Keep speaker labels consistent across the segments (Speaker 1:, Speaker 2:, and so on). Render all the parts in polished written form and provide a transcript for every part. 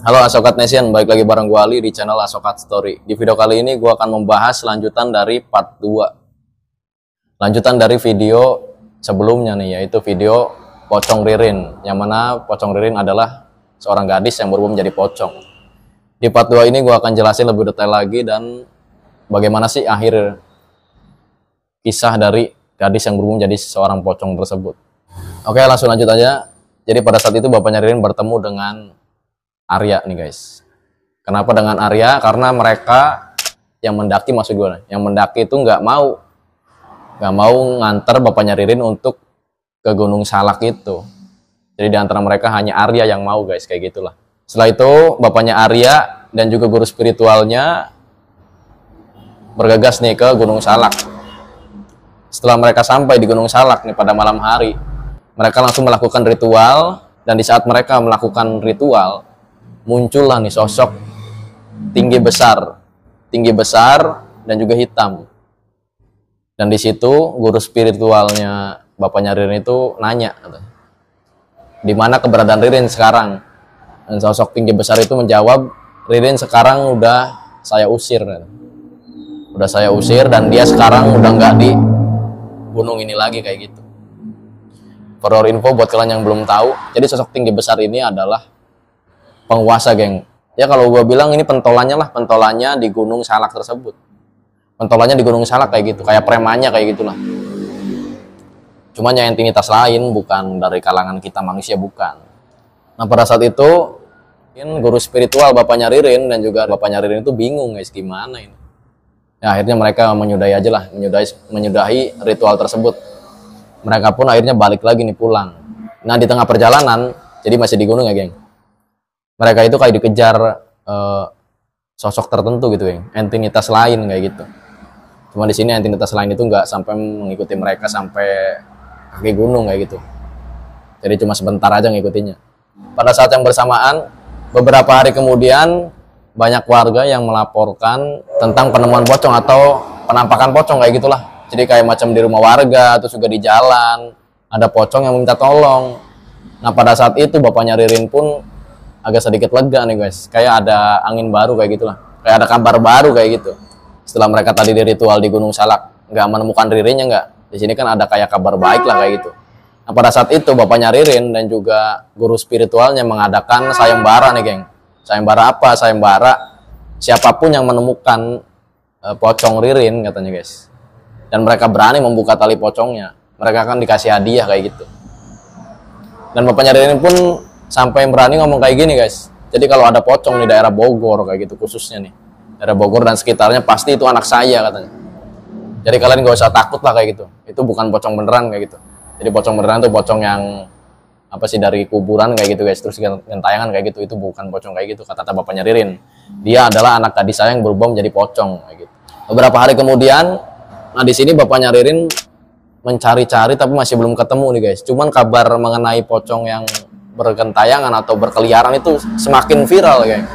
Speaker 1: Halo Asokat Nation, balik lagi bareng gue Ali di channel Asokat Story. Di video kali ini gue akan membahas lanjutan dari part 2. Lanjutan dari video sebelumnya nih, yaitu video Pocong Ririn. Yang mana Pocong Ririn adalah seorang gadis yang berubah menjadi pocong. Di part 2 ini gue akan jelasin lebih detail lagi dan bagaimana sih akhir kisah dari gadis yang berubah menjadi seorang pocong tersebut. Oke, langsung lanjut aja. Jadi pada saat itu bapaknya Ririn bertemu dengan Arya nih guys. Kenapa dengan Arya? Karena mereka yang mendaki, maksud gue, yang mendaki itu nggak mau nganter bapaknya Ririn untuk ke Gunung Salak itu. Jadi di antara mereka hanya Arya yang mau guys, kayak gitulah. Setelah itu bapaknya Arya dan juga guru spiritualnya bergegas nih ke Gunung Salak. Setelah mereka sampai di Gunung Salak nih pada malam hari, mereka langsung melakukan ritual, dan di saat mereka melakukan ritual muncullah nih sosok tinggi besar dan juga hitam. Dan di situ guru spiritualnya bapaknya Ririn itu nanya, di mana keberadaan Ririn sekarang? Dan sosok tinggi besar itu menjawab, Ririn sekarang udah saya usir, dan dia sekarang udah nggak di gunung ini lagi, kayak gitu. For your info buat kalian yang belum tahu, jadi sosok tinggi besar ini adalah penguasa, geng. Ya kalau gue bilang ini pentolannya di Gunung Salak tersebut. Pentolannya di Gunung Salak kayak gitu, kayak premannya kayak gitulah. Cuman yang entitas lain, bukan dari kalangan kita manusia, bukan. Nah pada saat itu guru spiritual bapaknya Ririn dan juga bapaknya Ririn itu bingung guys, gimana ini. Ya akhirnya mereka menyudahi ritual tersebut. Mereka pun akhirnya balik lagi nih pulang. Nah di tengah perjalanan, jadi masih di gunung ya geng, mereka itu kayak dikejar sosok tertentu gitu ya, entitas lain kayak gitu. Cuma di sini entitas lain itu nggak sampai mengikuti mereka sampai kaki gunung kayak gitu. Jadi cuma sebentar aja ngikutinya. Pada saat yang bersamaan, beberapa hari kemudian banyak warga yang melaporkan tentang penemuan pocong atau penampakan pocong kayak gitulah. Jadi kayak macam di rumah warga, terus juga di jalan ada pocong yang minta tolong. Nah pada saat itu bapaknya Ririn pun agak sedikit lega nih guys, kayak ada angin baru kayak gitulah, kayak ada kabar baru kayak gitu. Setelah mereka tadi di ritual di Gunung Salak nggak menemukan Ririnnya, nggak, di sini kan ada kayak kabar baik lah kayak gitu. Nah pada saat itu bapaknya Ririn dan juga guru spiritualnya mengadakan sayembara nih geng. Sayembara apa? Sayembara siapapun yang menemukan pocong Ririn katanya guys, dan mereka berani membuka tali pocongnya, mereka akan dikasih hadiah kayak gitu. Dan bapaknya Ririn pun sampai berani ngomong kayak gini guys, jadi kalau ada pocong di daerah Bogor kayak gitu, khususnya nih daerah Bogor dan sekitarnya, pasti itu anak saya katanya. Jadi kalian gak usah takut lah kayak gitu, itu bukan pocong beneran kayak gitu. Jadi pocong beneran tuh pocong yang apa sih, dari kuburan kayak gitu guys, terus gentayangan kayak gitu, itu bukan pocong kayak gitu, kata bapaknya Ririn. Dia adalah anak gadis saya yang berubah menjadi pocong kayak gitu. Beberapa hari kemudian, nah di sini bapaknya Ririn mencari-cari tapi masih belum ketemu nih guys. Cuman kabar mengenai pocong yang bergentayangan atau berkeliaran itu semakin viral guys.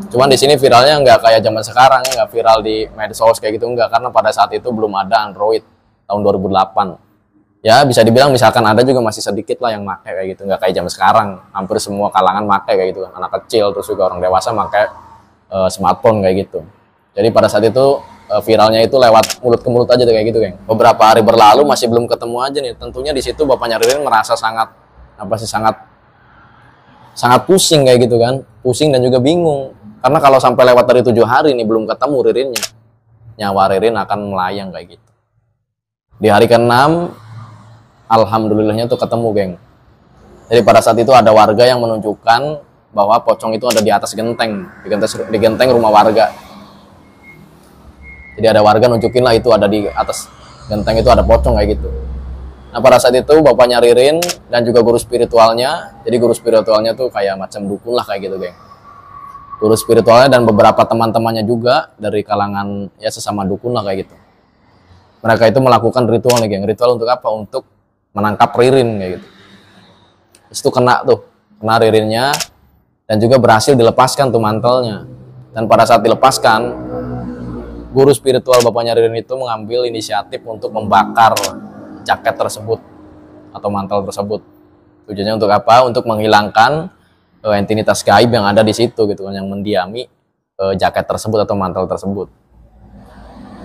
Speaker 1: Cuman di sini viralnya nggak kayak zaman sekarang ya, nggak viral di medsos kayak gitu, nggak, karena pada saat itu belum ada Android tahun 2008. Ya bisa dibilang misalkan ada juga masih sedikit lah yang pakai kayak gitu, nggak kayak zaman sekarang hampir semua kalangan pakai kayak gitu, anak kecil terus juga orang dewasa pakai smartphone kayak gitu. Jadi pada saat itu viralnya itu lewat mulut ke mulut aja tuh, kayak gitu geng. Beberapa hari berlalu masih belum ketemu aja nih. Tentunya di situ bapaknya Ririn merasa sangat pusing kayak gitu kan, pusing dan juga bingung, karena kalau sampai lewat dari 7 hari nih belum ketemu Ririnnya, nyawa Ririn akan melayang kayak gitu. Di hari ke-6 alhamdulillahnya tuh ketemu geng. Jadi pada saat itu ada warga yang menunjukkan bahwa pocong itu ada di atas genteng, di genteng rumah warga. Jadi ada warga nunjukin lah itu ada di atas genteng itu ada pocong kayak gitu. Nah pada saat itu bapaknya Ririn dan juga guru spiritualnya, jadi guru spiritualnya tuh kayak macam dukun lah kayak gitu geng. Guru spiritualnya dan beberapa teman-temannya juga dari kalangan ya sesama dukun lah kayak gitu. Mereka itu melakukan ritual nih geng. Ritual untuk apa? Untuk menangkap Ririn kayak gitu. Itu kena Ririnnya, dan juga berhasil dilepaskan tuh mantelnya. Dan pada saat dilepaskan, guru spiritual bapaknya Ririn itu mengambil inisiatif untuk membakar jaket tersebut atau mantel tersebut. Tujuannya untuk apa? Untuk menghilangkan entitas gaib yang ada di situ gitu kan, yang mendiami jaket tersebut atau mantel tersebut.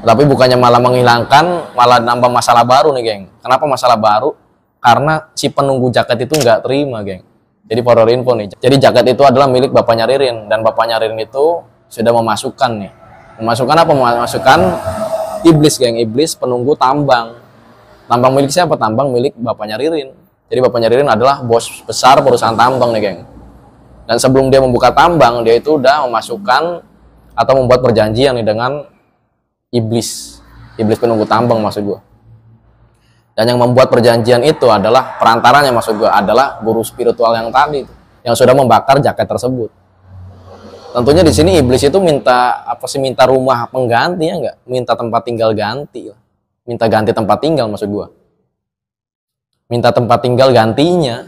Speaker 1: Tapi bukannya malah menghilangkan, malah nambah masalah baru nih, geng. Kenapa masalah baru? Karena si penunggu jaket itu nggak terima, geng. Jadi for info nih. Jadi jaket itu adalah milik bapaknya Ririn, dan bapaknya Ririn itu sudah memasukkan nih. Memasukkan apa? Memasukkan iblis, geng. Iblis penunggu tambang. Tambang milik siapa? Tambang milik bapaknya Ririn. Jadi bapaknya Ririn adalah bos besar perusahaan tambang nih, geng. Dan sebelum dia membuka tambang, dia itu udah memasukkan atau membuat perjanjian nih dengan iblis penunggu tambang maksud gue. Dan yang membuat perjanjian itu adalah perantaranya, maksud gue, adalah guru spiritual yang tadi yang sudah membakar jaket tersebut. Tentunya di sini iblis itu minta apa sih? Minta rumah pengganti, ya enggak? Minta tempat tinggal ganti. Minta ganti tempat tinggal maksud gue. Minta tempat tinggal gantinya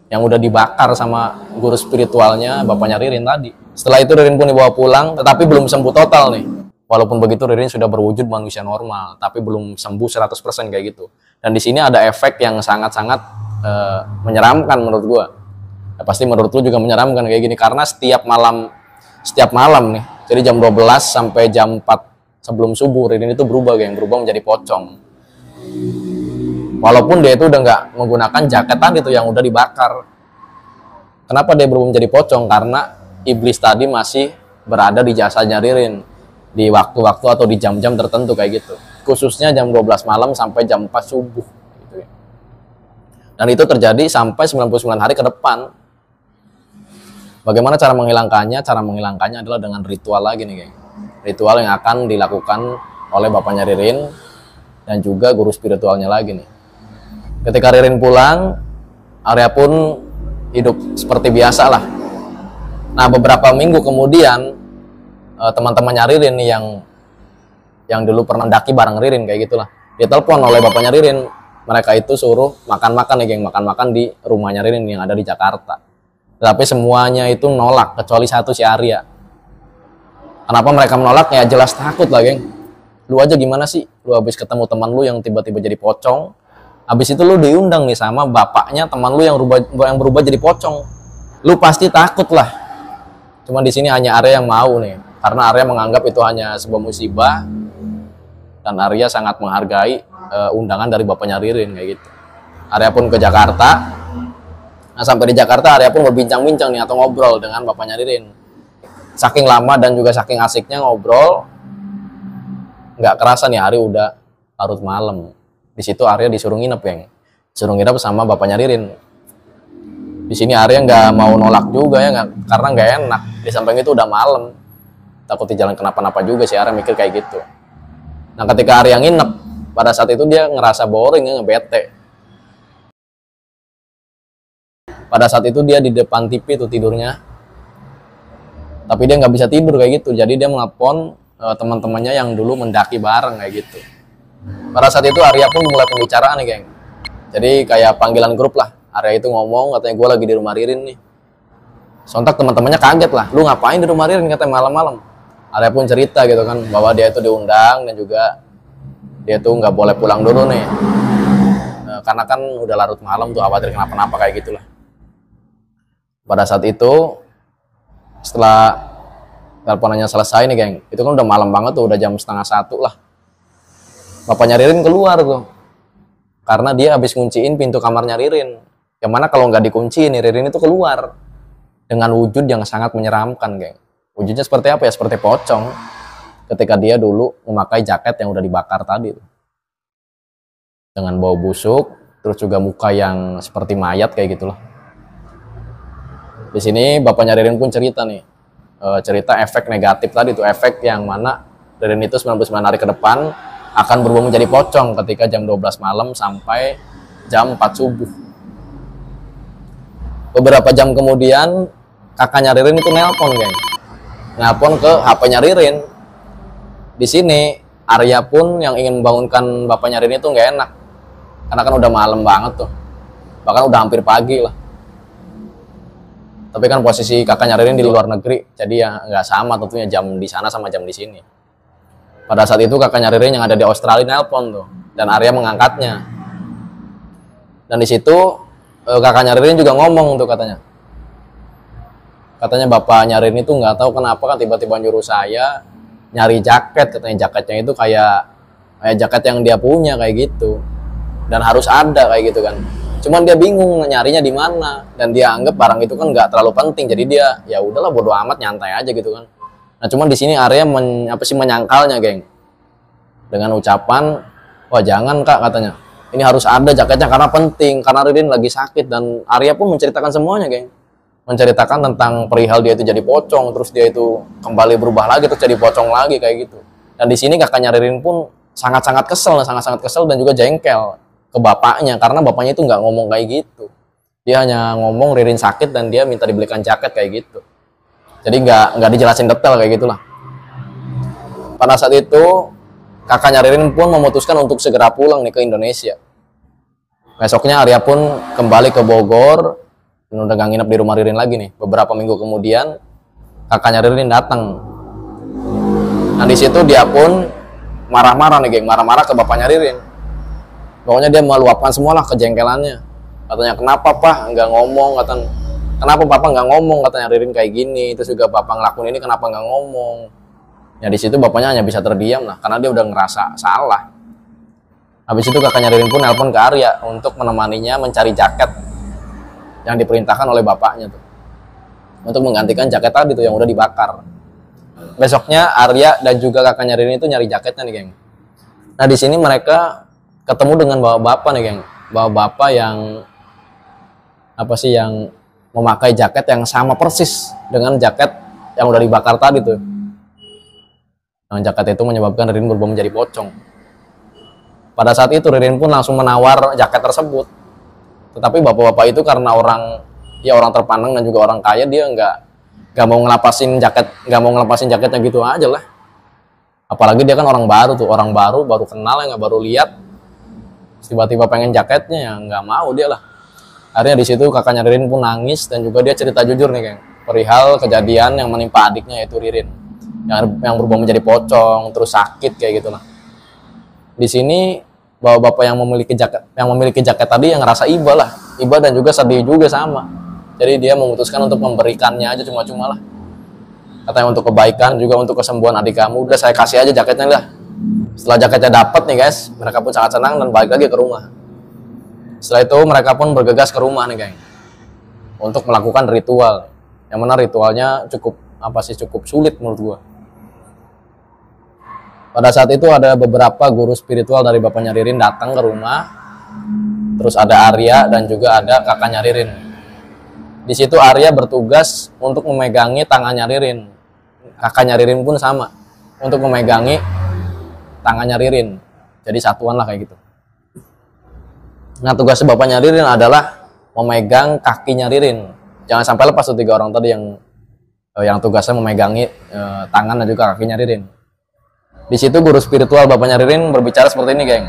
Speaker 1: yang udah dibakar sama guru spiritualnya bapaknya Ririn tadi. Setelah itu Ririn pun dibawa pulang, tetapi belum sembuh total nih. Walaupun begitu Ririn sudah berwujud manusia normal, tapi belum sembuh 100% kayak gitu. Dan di sini ada efek yang sangat-sangat menyeramkan menurut gua. Ya, pasti menurut lu juga menyeramkan kayak gini, karena setiap malam nih, jadi jam 12 sampai jam 4 sebelum subuh, Ririn itu berubah menjadi pocong. Walaupun dia itu udah nggak menggunakan jaket tadi tuh yang udah dibakar. Kenapa dia berubah menjadi pocong? Karena iblis tadi masih berada di jasadnya Ririn di waktu-waktu atau di jam-jam tertentu kayak gitu. Khususnya jam 12 malam sampai jam 4 subuh gitu ya. Dan itu terjadi sampai 99 hari ke depan. Bagaimana cara menghilangkannya? Cara menghilangkannya adalah dengan ritual lagi nih, geng. Ritual yang akan dilakukan oleh bapaknya Ririn dan juga guru spiritualnya lagi nih. Ketika Ririn pulang, Arya pun hidup seperti biasa lah. Nah, beberapa minggu kemudian teman-temannya Ririn nih yang dulu pernah daki bareng Ririn kayak gitulah, ditelepon oleh bapaknya Ririn. Mereka itu suruh makan-makan nih, geng, makan-makan di rumahnya Ririn yang ada di Jakarta. Tapi semuanya itu nolak kecuali satu, si Arya. Kenapa mereka menolak? Ya jelas takut lah, geng. Lu aja gimana sih? Lu habis ketemu teman lu yang tiba-tiba jadi pocong. Habis itu lu diundang nih sama bapaknya teman lu yang berubah jadi pocong. Lu pasti takut lah. Cuma di sini hanya Arya yang mau nih, karena Arya menganggap itu hanya sebuah musibah, dan Arya sangat menghargai undangan dari bapaknya Ririn kayak gitu. Arya pun ke Jakarta. Nah, sampai di Jakarta Arya pun berbincang-bincang nih atau ngobrol dengan bapaknya Ririn. Saking lama dan juga saking asiknya ngobrol, nggak kerasa nih hari udah larut malam. Di situ Arya disuruh nginep, geng. Disuruh nginep sama bapaknya Ririn. Di sini Arya nggak mau nolak juga ya, karena nggak enak. Di samping itu udah malam, takut di jalan kenapa-napa juga sih Arya mikir kayak gitu. Nah, ketika Arya nginep, pada saat itu dia ngerasa boring, ya, bete. Pada saat itu dia di depan TV tuh tidurnya, tapi dia nggak bisa tidur kayak gitu. Jadi dia menelpon teman-temannya yang dulu mendaki bareng kayak gitu. Pada saat itu Arya pun mulai pembicaraan nih, geng. Jadi kayak panggilan grup lah. Arya itu ngomong, katanya gue lagi di rumah Ririn nih. Sontak teman-temannya kaget lah, lu ngapain di rumah Ririn, katanya malam-malam. Arya pun cerita gitu kan, bahwa dia itu diundang dan juga dia tuh nggak boleh pulang dulu nih. Karena kan udah larut malam tuh, khawatir kenapa-napa kayak gitulah. Pada saat itu, setelah teleponannya selesai nih, geng, itu kan udah malam banget tuh, udah jam 12:30 lah. Bapaknya Ririn keluar tuh, karena dia habis ngunciin pintu kamarnya Ririn. Yang mana kalau nggak dikunciin nih, Ririn itu keluar dengan wujud yang sangat menyeramkan, geng. Wujudnya seperti apa ya? Seperti pocong. Ketika dia dulu memakai jaket yang udah dibakar tadi tuh. Dengan bau busuk, terus juga muka yang seperti mayat kayak gitulah. Di sini bapaknya Ririn pun cerita nih, cerita efek negatif tadi tuh, efek yang mana Ririn itu 99 hari ke depan akan berubah menjadi pocong ketika jam 12 malam sampai jam 4 subuh. Beberapa jam kemudian kakaknya Ririn itu nelpon, geng. Nelpon ke HP-nya Ririn. Di sini Arya pun yang ingin membangunkan bapaknya Ririn itu nggak enak, karena kan udah malam banget tuh, bahkan udah hampir pagi lah. Tapi kan posisi kakaknya Ririn di luar negeri, jadi ya nggak sama tentunya jam di sana sama jam di sini. Pada saat itu kakaknya Ririn yang ada di Australia nelpon tuh, dan Arya mengangkatnya. Dan di situ kakaknya Ririn juga ngomong tuh, katanya, Katanya bapaknya Ririn itu nggak tahu kenapa kan tiba-tiba nyuruh saya nyari jaket, katanya jaketnya itu kayak jaket yang dia punya kayak gitu, dan harus ada kayak gitu kan. Cuman dia bingung nyarinya di mana, dan dia anggap barang itu kan nggak terlalu penting, jadi dia ya udahlah bodo amat, nyantai aja gitu kan. Nah cuman di sini Arya menyangkalnya geng, dengan ucapan, wah jangan kak, katanya ini harus ada jaketnya karena penting, karena Ririn lagi sakit. Dan Arya pun menceritakan semuanya geng, menceritakan tentang perihal dia itu jadi pocong, terus dia itu kembali berubah lagi, terus jadi pocong lagi kayak gitu. Dan di sini kakaknya Ririn pun sangat-sangat kesel dan juga jengkel ke bapaknya, karena bapaknya itu nggak ngomong kayak gitu. Dia hanya ngomong Ririn sakit dan dia minta dibelikan jaket kayak gitu. Jadi nggak dijelasin detail kayak gitulah. Pada saat itu kakaknya Ririn pun memutuskan untuk segera pulang nih ke Indonesia. Besoknya Arya pun kembali ke Bogor dan udah gak nginep di rumah Ririn lagi nih. Beberapa minggu kemudian kakaknya Ririn datang. Nah di situ dia pun marah-marah nih geng, marah-marah ke bapaknya Ririn. Pokoknya dia meluapkan semualah kejengkelannya. Katanya kenapa pak nggak ngomong, katanya kenapa bapak nggak ngomong, katanya Ririn kayak gini, terus juga bapak ngelakuin ini kenapa nggak ngomong. Ya di situ bapaknya hanya bisa terdiam lah, karena dia udah ngerasa salah. Habis itu kakaknya Ririn pun nelpon ke Arya untuk menemaninya mencari jaket yang diperintahkan oleh bapaknya tuh, untuk menggantikan jaket tadi tuh yang udah dibakar. Besoknya Arya dan juga kakaknya Ririn itu nyari jaketnya nih geng. Nah di sini mereka ketemu dengan bapak-bapak nih geng, bapak-bapak yang yang memakai jaket yang sama persis dengan jaket yang udah dibakar tadi tuh. Yang jaket itu menyebabkan Ririn berubah menjadi pocong. Pada saat itu Ririn pun langsung menawar jaket tersebut. Tetapi bapak-bapak itu karena orang terpandang dan juga orang kaya, dia nggak mau ngelapasin jaketnya gitu aja lah. Apalagi dia kan orang baru baru kenal ya, nggak baru lihat, tiba-tiba pengen jaketnya, ya nggak mau dia lah. Akhirnya di situ kakaknya Ririn pun nangis dan juga dia cerita jujur nih geng, perihal kejadian yang menimpa adiknya yaitu Ririn yang berubah menjadi pocong terus sakit kayak gitulah. Di sini bapak-bapak yang memiliki jaket tadi yang ngerasa iba dan juga sedih juga sama. Jadi dia memutuskan untuk memberikannya aja cuma-cuma lah. Katanya untuk kebaikan juga untuk kesembuhan adik kamu, udah saya kasih aja jaketnya lah. Setelah jaketnya dapat nih guys, mereka pun sangat senang dan balik lagi ke rumah. Setelah itu mereka pun bergegas ke rumah nih geng, untuk melakukan ritual. Yang mana ritualnya cukup sulit menurut gua. Pada saat itu ada beberapa guru spiritual dari bapaknya Ririn datang ke rumah. Terus ada Arya dan juga ada kakaknya Ririn. Di situ Arya bertugas untuk memegangi tangannya Ririn. Kakaknya Ririn pun sama, untuk memegangi tangannya Ririn. Jadi satuan lah kayak gitu. Nah tugas bapaknya Ririn adalah memegang kakinya Ririn. Jangan sampai lepas tuh 3 orang tadi yang tugasnya memegangi tangan dan juga kakinya Ririn. Di situ guru spiritual bapaknya Ririn berbicara seperti ini, geng.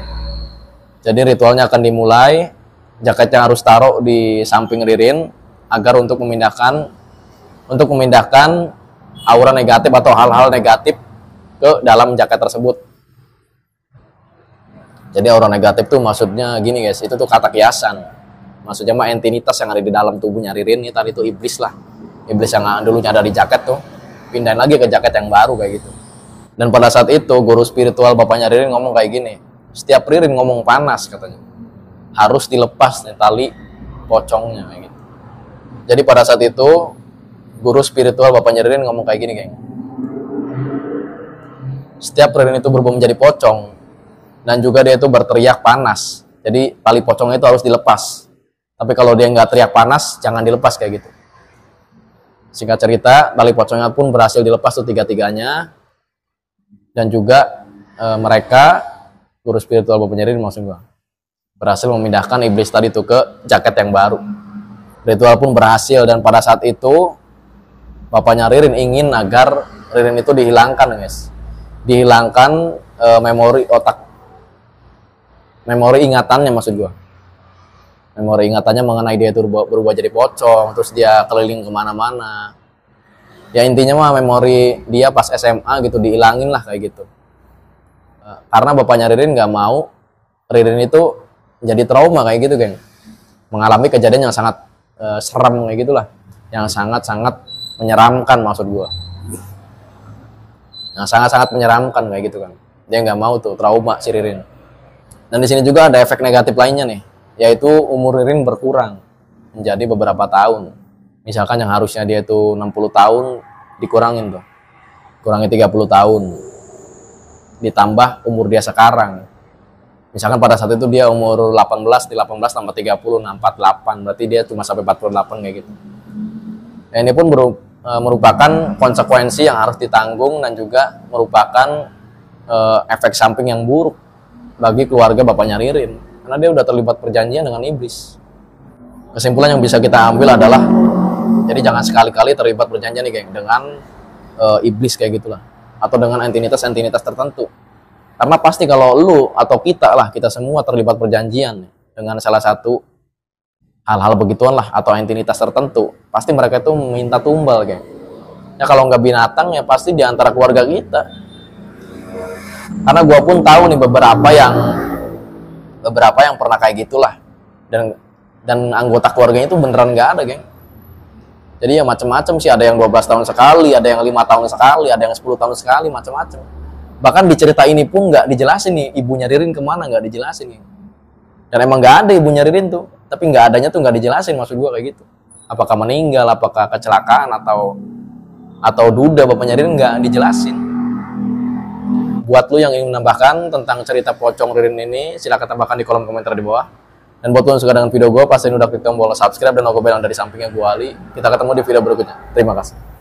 Speaker 1: Jadi ritualnya akan dimulai, jaketnya harus taruh di samping Ririn agar untuk memindahkan aura negatif atau hal-hal negatif ke dalam jaket tersebut. Jadi aura negatif tuh maksudnya gini guys, itu tuh kata kiasan. Maksudnya mah entinitas yang ada di dalam tubuhnya Ririn ini tadi tuh iblis lah. Iblis yang dulunya ada di jaket tuh pindahin lagi ke jaket yang baru kayak gitu. Dan pada saat itu guru spiritual bapaknya Ririn ngomong kayak gini, setiap Ririn ngomong panas katanya, harus dilepas nih tali pocongnya kayak gitu. Jadi pada saat itu guru spiritual bapaknya Ririn ngomong kayak gini geng, setiap Ririn itu berubah menjadi pocong dan juga dia itu berteriak panas, jadi tali pocongnya itu harus dilepas. Tapi kalau dia nggak teriak panas, jangan dilepas kayak gitu. Singkat cerita, tali pocongnya pun berhasil dilepas tuh 3-tiganya. Dan juga mereka guru spiritual bapaknya Ririn maksud gua berhasil memindahkan iblis tadi tuh ke jaket yang baru. Ritual pun berhasil dan pada saat itu bapaknya Ririn ingin agar Ririn itu dihilangkan guys, dihilangkan memori ingatannya maksud gua, memori ingatannya mengenai dia itu berubah jadi pocong, terus dia keliling kemana-mana. Ya intinya mah memori dia pas SMA gitu dihilangin lah kayak gitu. Karena bapaknya Ririn nggak mau Ririn itu jadi trauma kayak gitu geng, mengalami kejadian yang sangat serem kayak gitulah, yang sangat-sangat menyeramkan maksud gua. Nah, sangat-sangat menyeramkan kayak gitu kan. Dia nggak mau tuh, trauma si Ririn. Dan di sini juga ada efek negatif lainnya nih, yaitu umur Ririn berkurang menjadi beberapa tahun. Misalkan yang harusnya dia tuh 60 tahun dikurangin tuh. Kurangi 30 tahun. Ditambah umur dia sekarang. Misalkan pada saat itu dia umur 18, di 18 tambah 30, nah 48. Berarti dia cuma sampai 48 kayak gitu. Nah, ini pun merupakan konsekuensi yang harus ditanggung dan juga merupakan efek samping yang buruk bagi keluarga bapaknya Ririn, karena dia udah terlibat perjanjian dengan iblis. Kesimpulan yang bisa kita ambil adalah, jadi jangan sekali-kali terlibat perjanjian nih geng dengan iblis kayak gitulah, atau dengan entitas-entitas tertentu. Karena pasti kalau lu atau kita lah, kita semua terlibat perjanjian dengan salah satu hal-hal begituan lah atau entitas tertentu, pasti mereka itu minta tumbal geng. Ya kalau nggak binatang ya pasti di antara keluarga kita. Karena gue pun tahu nih beberapa yang pernah kayak gitulah, dan anggota keluarganya itu beneran nggak ada geng. Jadi ya macam-macam sih, ada yang 12 tahun sekali, ada yang 5 tahun sekali, ada yang 10 tahun sekali, macam-macam. Bahkan di cerita ini pun nggak dijelasin nih ibunya Ririn kemana, nggak dijelasin nih. Dan emang nggak ada ibunya Ririn tuh, tapi nggak adanya tuh nggak dijelasin, maksud gue kayak gitu. Apakah meninggal, apakah kecelakaan, atau duda bapaknya Ririn, nggak dijelasin. Buat lu yang ingin menambahkan tentang cerita pocong Ririn ini, silahkan tambahkan di kolom komentar di bawah. Dan buat lu yang suka dengan video gue, pastiin udah klik tombol subscribe dan logo bell yang dari sampingnya gue Ali. Kita ketemu di video berikutnya. Terima kasih.